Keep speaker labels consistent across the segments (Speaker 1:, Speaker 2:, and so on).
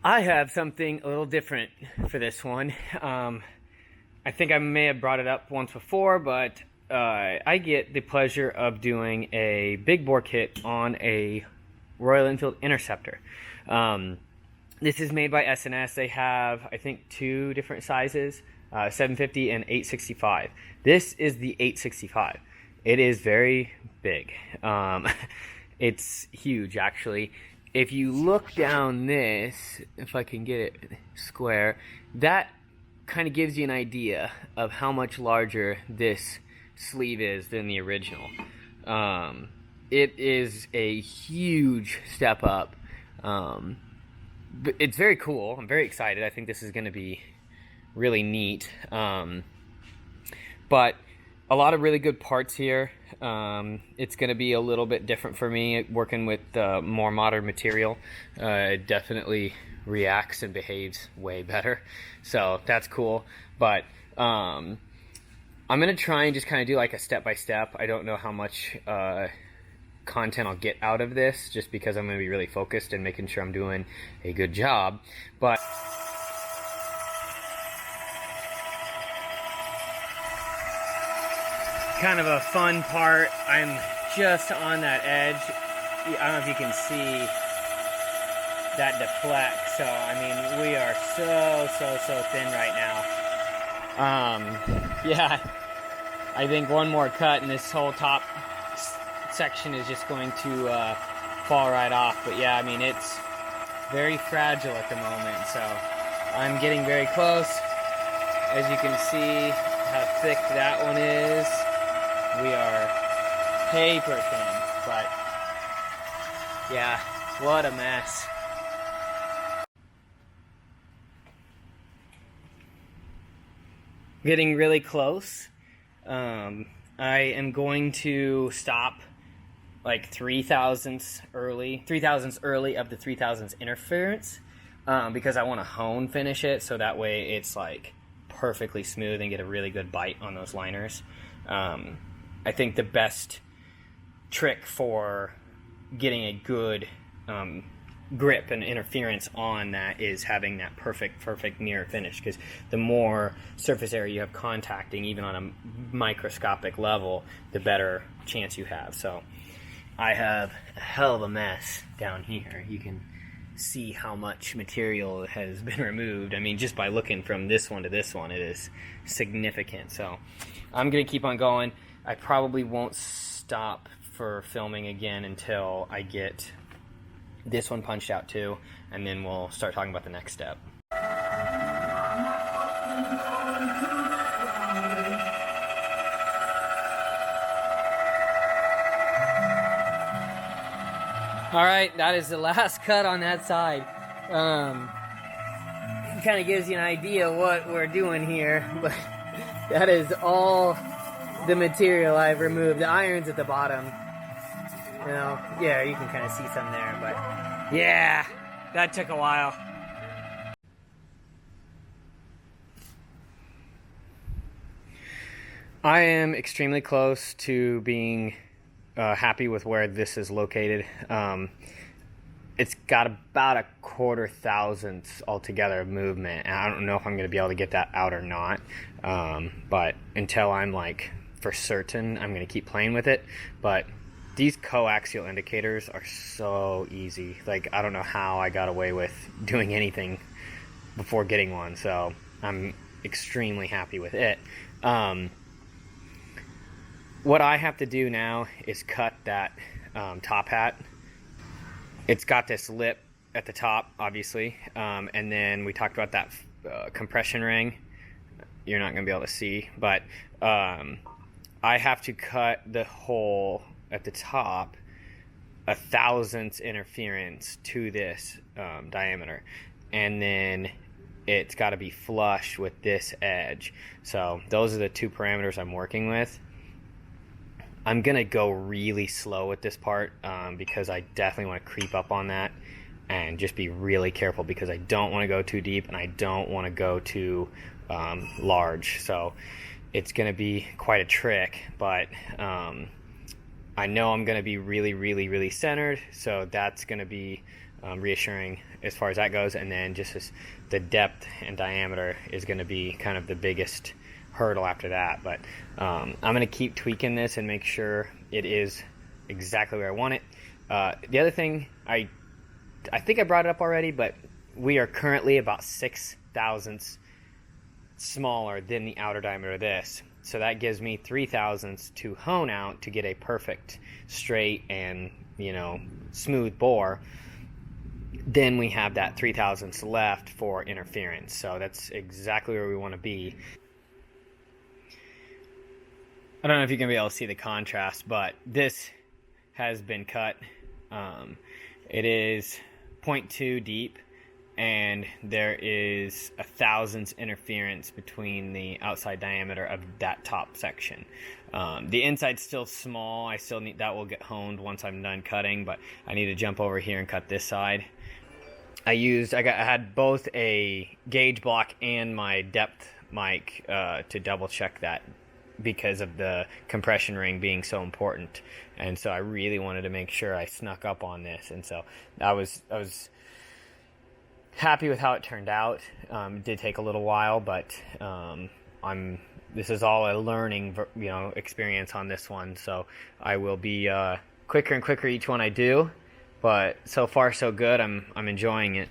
Speaker 1: I have something a little different for this one. I think I may have brought it up once before, but I get the pleasure of doing a big bore kit on a Royal Enfield Interceptor. This is made by S&S. They have, I think, two different sizes, 750 and 865. This is the 865. It is very big. It's huge, actually. If you look down this, if I can get it square, that kind of gives you an idea of how much larger this sleeve is than the original. It is a huge step up. But it's very cool. I'm very excited. I think this is going to be really neat. But a lot of really good parts here. It's going to be a little bit different for me working with more modern material. It definitely reacts and behaves way better. So that's cool. But I'm going to try and just kind of do like a step-by-step. I don't know how much content I'll get out of this, just because I'm going to be really focused and making sure I'm doing a good job. But kind of a fun part, I'm just on that edge. I don't know if you can see that deflect. So I mean, we are so thin right now. Yeah, I think one more cut and this whole top section is just going to fall right off. But yeah, I mean, it's very fragile at the moment, so I'm getting very close. As you can see how thick that one is. We are paper thin, but yeah, what a mess. Getting really close. I am going to stop like 3,000ths early of the 3,000ths interference, because I want to hone finish it so that way it's like perfectly smooth and get a really good bite on those liners. I think the best trick for getting a good grip and interference on that is having that perfect mirror finish, because the more surface area you have contacting, even on a microscopic level, the better chance you have. So I have a hell of a mess down here. You can see how much material has been removed. I mean, just by looking from this one to this one, it is significant. So I'm gonna keep on going. I probably won't stop for filming again until I get this one punched out too, and then we'll start talking about the next step. All right, that is the last cut on that side. It kind of gives you an idea what we're doing here, but that is all the material I've removed. The iron's at the bottom. You know, yeah, you can kind of see some there, but yeah, that took a while. I am extremely close to being happy with where this is located. It's got about a 1/4,000ths altogether of movement, and I don't know if I'm going to be able to get that out or not, but until I'm like for certain, I'm going to keep playing with it. But these coaxial indicators are so easy. Like, I don't know how I got away with doing anything before getting one, so I'm extremely happy with it. What I have to do now is cut that top hat. It's got this lip at the top, obviously, and then we talked about that compression ring. You're not going to be able to see, but I have to cut the hole at the top 1,000ths interference to this diameter, and then it's got to be flush with this edge. So those are the two parameters I'm working with. I'm gonna go really slow with this part because I definitely want to creep up on that and just be really careful, because I don't want to go too deep and I don't want to go too large. So it's gonna be quite a trick, but I know I'm gonna be really centered, so that's gonna be reassuring as far as that goes. And then just the depth and diameter is going to be kind of the biggest hurdle after that. But I'm going to keep tweaking this and make sure it is exactly where I want it. The other thing, I think I brought it up already, but we are currently about 6 thousandths smaller than the outer diameter of this. So that gives me 3 thousandths to hone out to get a perfect straight and, smooth bore. Then we have that 3 thousandths left for interference. So that's exactly where we want to be. I don't know if you can be able to see the contrast, but this has been cut. It is 0.2 deep, and there is 1 thousandths interference between the outside diameter of that top section. The inside's still small. I still need that will get honed once I'm done cutting, but I need to jump over here and cut this side. I had both a gauge block and my depth mic to double check that, because of the compression ring being so important. And so I really wanted to make sure I snuck up on this. And so I was happy with how it turned out. It did take a little while, but this is all a learning, experience on this one. So I will be quicker and quicker each one I do. But so far so good. I'm enjoying it.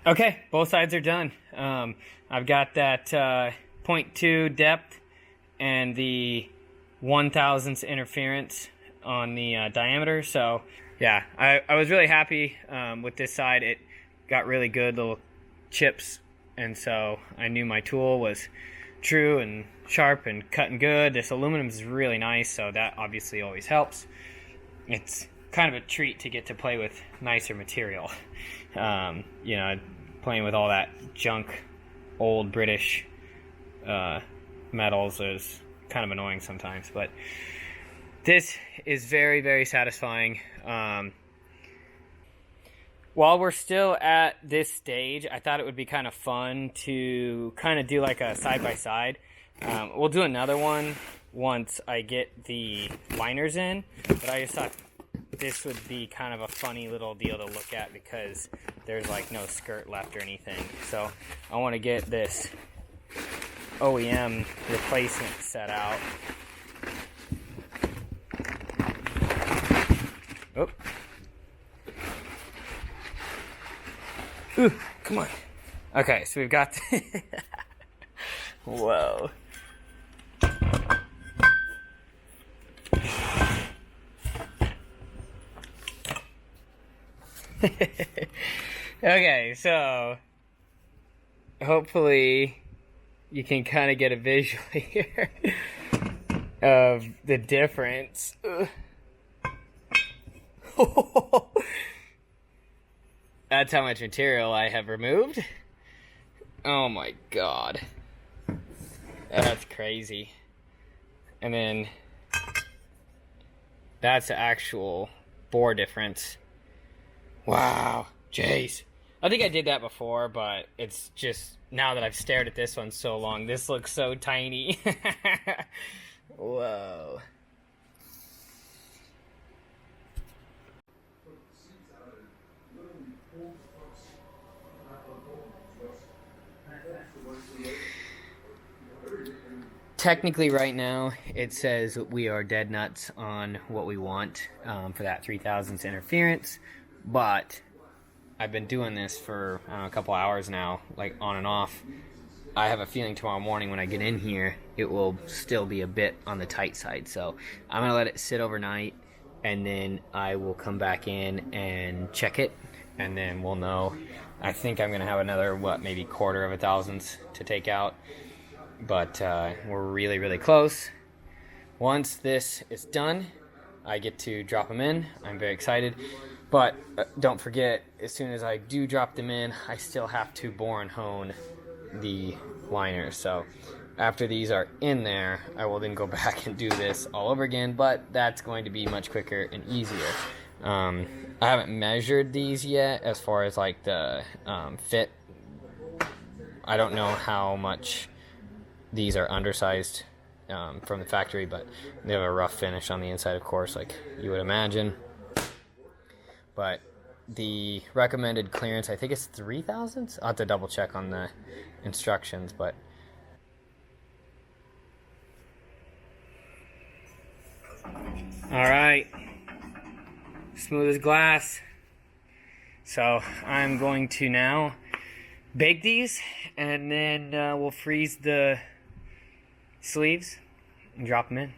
Speaker 1: Okay, both sides are done. I've got that 0.2 depth and the 1 thousandths interference on the diameter. So yeah, I was really happy with this side. It got really good little chips, and so I knew my tool was true and sharp and cutting good. This aluminum is really nice, so that obviously always helps. It's kind of a treat to get to play with nicer material. Playing with all that junk, old British metals is kind of annoying sometimes, but this is very, very satisfying. While we're still at this stage, I thought it would be kind of fun to kind of do like a side-by-side. We'll do another one once I get the liners in, but I just thought this would be kind of a funny little deal to look at, because there's like no skirt left or anything. So I want to get this OEM replacement set out. Oh. Ooh, come on. Okay, so we've got whoa. Okay, so hopefully you can kind of get a visual here of the difference. That's how much material I have removed. Oh my god. That's crazy. And then that's the actual bore difference. Wow, jeez. I think I did that before, but it's just, now that I've stared at this one so long, this looks so tiny. Whoa. Technically right now it says we are dead nuts on what we want for that 3 thousandths interference, but I've been doing this for a couple hours now, like on and off. I have a feeling tomorrow morning when I get in here it will still be a bit on the tight side, so I'm gonna let it sit overnight and then I will come back in and check it, and then we'll know. I think I'm gonna have another maybe 1/4 of a thousandths to take out, but we're really, really close. Once this is done, I get to drop them in. I'm very excited, but don't forget, as soon as I do drop them in, I still have to bore and hone the liners. So after these are in there, I will then go back and do this all over again, but that's going to be much quicker and easier. I haven't measured these yet as far as like the fit. I don't know how much these are undersized from the factory, but they have a rough finish on the inside, of course, like you would imagine. But the recommended clearance, I think it's 3 thousandths. I'll have to double check on the instructions, but all right, smooth as glass. So I'm going to now bake these, and then we'll freeze the sleeves and drop them in.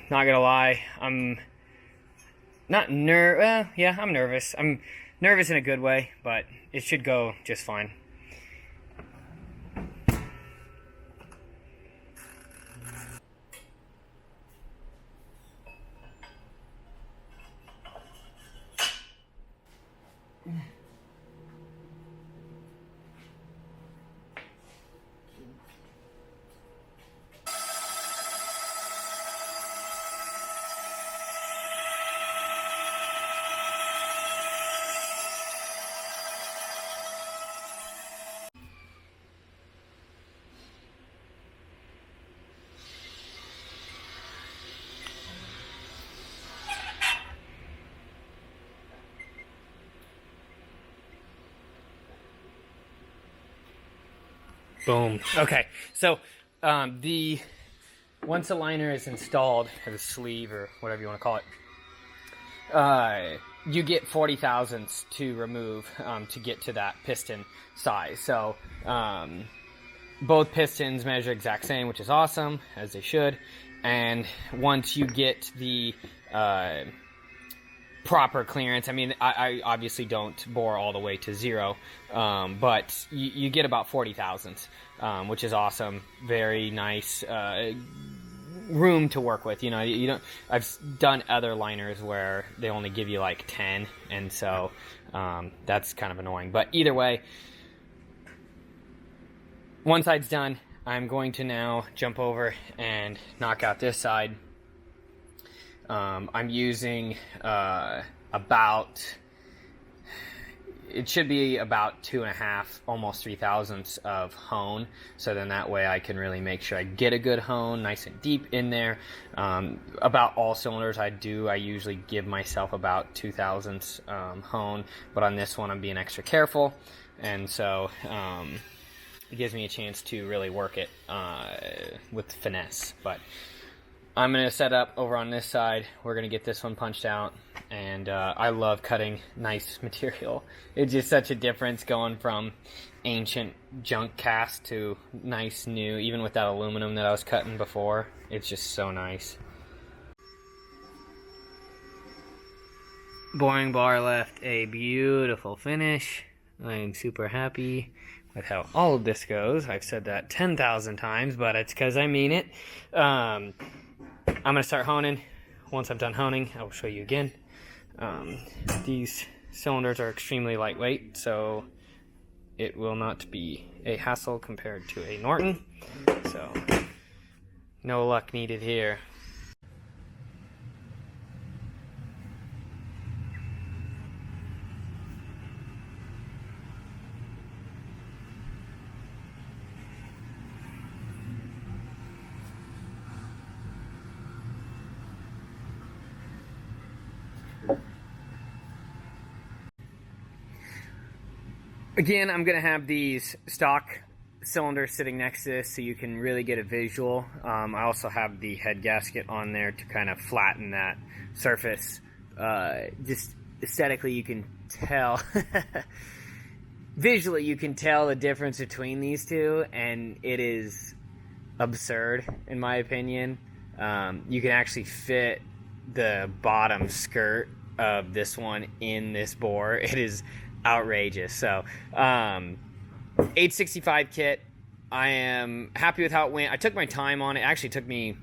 Speaker 1: Not gonna lie, I'm not I'm nervous. I'm nervous in a good way, but it should go just fine. Boom. Okay, so once the liner is installed, or the sleeve, or whatever you want to call it, you get 40 thousandths to remove to get to that piston size. So both pistons measure exact same, which is awesome, as they should. And once you get the proper clearance, I mean, I obviously don't bore all the way to 0, but you get about 40 thousandths, which is awesome. Very nice room to work with. You know, you don't. I've done other liners where they only give you like 10, and so that's kind of annoying. But either way, one side's done. I'm going to now jump over and knock out this side. I'm using it should be about 2.5, almost 3 thousandths of hone. So then that way I can really make sure I get a good hone, nice and deep in there. About all cylinders I usually give myself about 2 thousandths hone, but on this one I'm being extra careful, and so it gives me a chance to really work it with finesse. But I'm going to set up over on this side. We're going to get this one punched out. And I love cutting nice material. It's just such a difference going from ancient junk cast to nice new, even with that aluminum that I was cutting before. It's just so nice. Boring bar left a beautiful finish. I am super happy with how all of this goes. I've said that 10,000 times, but it's because I mean it. I'm going to start honing. Once I'm done honing, I will show you again. These cylinders are extremely lightweight, so it will not be a hassle compared to a Norton. So, no luck needed here. Again, I'm going to have these stock cylinders sitting next to this so you can really get a visual. I also have the head gasket on there to kind of flatten that surface. Just aesthetically, you can tell. Visually, you can tell the difference between these two, and it is absurd, in my opinion. You can actually fit the bottom skirt of this one in this bore. It is outrageous. So 865 kit. I am happy with how it went. I took my time on it. It actually took me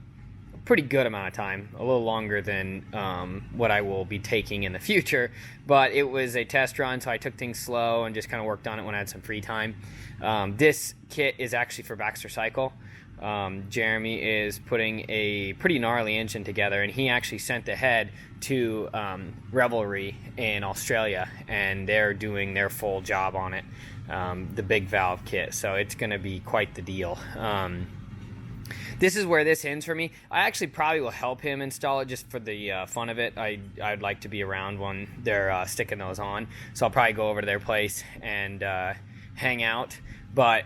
Speaker 1: a pretty good amount of time, a little longer than what I will be taking in the future, but it was a test run, so I took things slow and just kind of worked on it when I had some free time. This kit is actually for Baxter Cycle. Jeremy is putting a pretty gnarly engine together, and he actually sent the head to Revelry in Australia, and they're doing their full job on it, the big valve kit. So it's going to be quite the deal. This is where this ends for me. I actually probably will help him install it just for the fun of it. I'd like to be around when they're sticking those on, so I'll probably go over to their place and hang out. But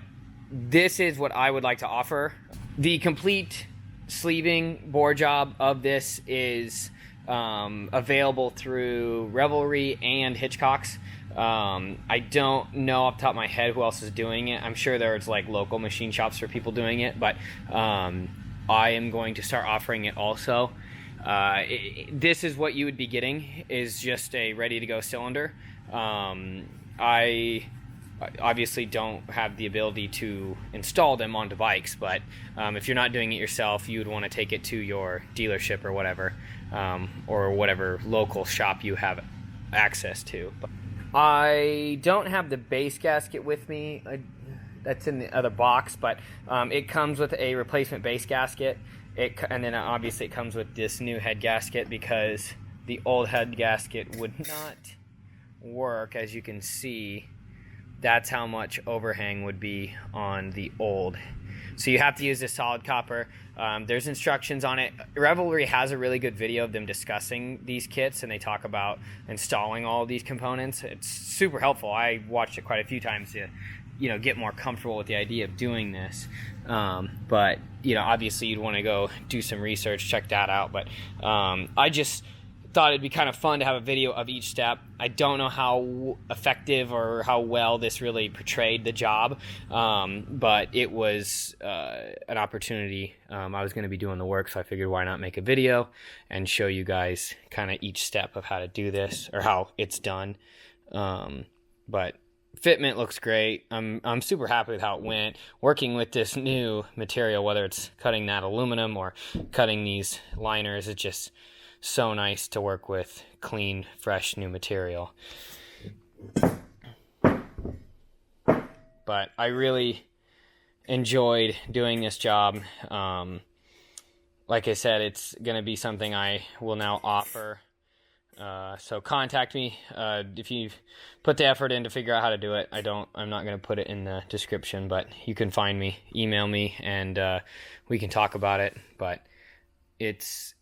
Speaker 1: this is what I would like to offer. The complete sleeving bore job of this is available through Revelry and Hitchcock's. I don't know off the top of my head who else is doing it. I'm sure there's like local machine shops for people doing it, but I am going to start offering it also. This is what you would be getting, is just a ready-to-go cylinder. I obviously don't have the ability to install them onto bikes, but if you're not doing it yourself, you would want to take it to your dealership or whatever local shop you have access to. I don't have the base gasket with me. That's in the other box, but it comes with a replacement base gasket. And then obviously it comes with this new head gasket, because the old head gasket would not work. As you can see, that's how much overhang would be on the old. So you have to use this solid copper. There's instructions on it. Revelry has a really good video of them discussing these kits, and they talk about installing all of these components. It's super helpful. I watched it quite a few times to, get more comfortable with the idea of doing this. But, obviously you'd want to go do some research, check that out. But I just thought it'd be kind of fun to have a video of each step. I don't know how effective or how well this really portrayed the job, but it was an opportunity. I was going to be doing the work, so I figured why not make a video and show you guys kind of each step of how to do this, or how it's done. But fitment looks great. I'm super happy with how it went. Working with this new material, whether it's cutting that aluminum or cutting these liners, it's just so nice to work with clean, fresh, new material. But I really enjoyed doing this job. Like I said, it's going to be something I will now offer. So contact me if you put the effort in to figure out how to do it. I'm not going to put it in the description, but you can find me, email me, and we can talk about it. But it's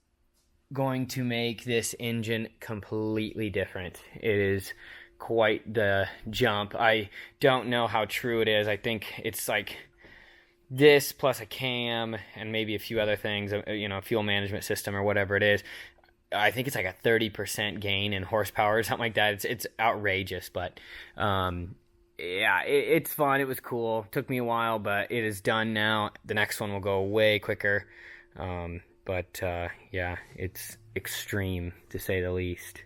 Speaker 1: going to make this engine completely different. It is quite the jump. I don't know how true it is. I think it's like this plus a cam and maybe a few other things, a fuel management system or whatever it is. I think it's like a 30% gain in horsepower or something like that. It's outrageous, but it's fun. It was cool. Took me a while, but it is done now. The next one will go way quicker. But it's extreme, to say the least.